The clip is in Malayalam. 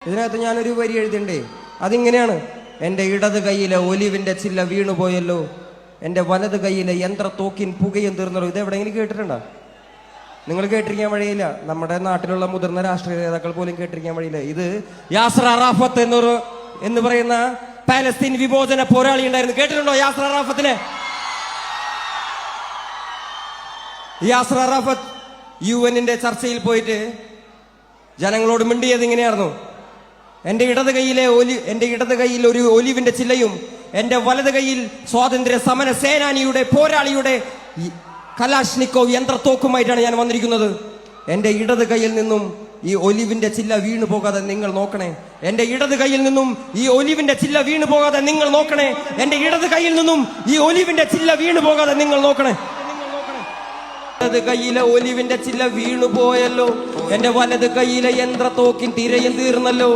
ഇതിനകത്ത് ഞാനൊരു വരി എഴുതിണ്ടേ, അതിങ്ങനെയാണ്: എൻ്റെ ഇടത് കൈയിലെ ഒലിവിന്റെ ചില്ല വീണുപോയല്ലോ, എൻ്റെ വലത് കൈയിലെ യന്ത്രത്തോക്കിൻ പുകയും തീർന്നല്ലോ. ഇത് എവിടെയെങ്കിലും കേട്ടിട്ടുണ്ടോ? നിങ്ങൾ കേട്ടിരിക്കാൻ വഴിയില്ല. നമ്മുടെ നാട്ടിലുള്ള മുതിർന്ന രാഷ്ട്രീയ നേതാക്കൾ പോലും കേട്ടിരിക്കാൻ വഴിയില്ല. ഇത് യാസർ അറാഫത്ത് എന്ന് പറയുന്ന പാലസ്തീൻ വിമോചന പോരാളി ഉണ്ടായിരുന്നു. കേട്ടിട്ടുണ്ടോ യാസർ അറാഫത്തിനെ? യാസർ അറാഫത്ത് UN-ന്റെ ചർച്ചയിൽ പോയിട്ട് ജനങ്ങളോട് മിണ്ടിയത് ഇങ്ങനെയായിരുന്നു: എൻ്റെ ഇടത് കൈയിൽ ഒരു ഒലിവിന്റെ ചില്ലയും എൻ്റെ വലത് കൈയിൽ സ്വാതന്ത്ര്യ സമര സേനാനിയുടെ പോരാളിയുടെ കലാഷ്നിക്കോവ് യന്ത്രത്തോക്കുമായിട്ടാണ് ഞാൻ വന്നിരിക്കുന്നത്. എൻ്റെ ഇടത് കൈയിൽ നിന്നും ഈ ഒലിവിന്റെ ചില്ല വീണു പോകാതെ നിങ്ങൾ നോക്കണേ. എൻ്റെ ഇടത് കൈയിൽ നിന്നും ഈ ഒലിവിന്റെ ചില്ല വീണു പോകാതെ നിങ്ങൾ നോക്കണേ. എൻ്റെ ഇടത് കൈയിൽ നിന്നും ഈ ഒലിവിന്റെ ചില്ല വീണു പോകാതെ നിങ്ങൾ നോക്കണേ. ഇടത് കൈയിലെ ഒലിവിന്റെ ചില്ല വീണു പോയല്ലോ, എൻ്റെ വലത് കൈയിലെ യന്ത്രത്തോക്കിൻ തിരയും തീർന്നല്ലോ.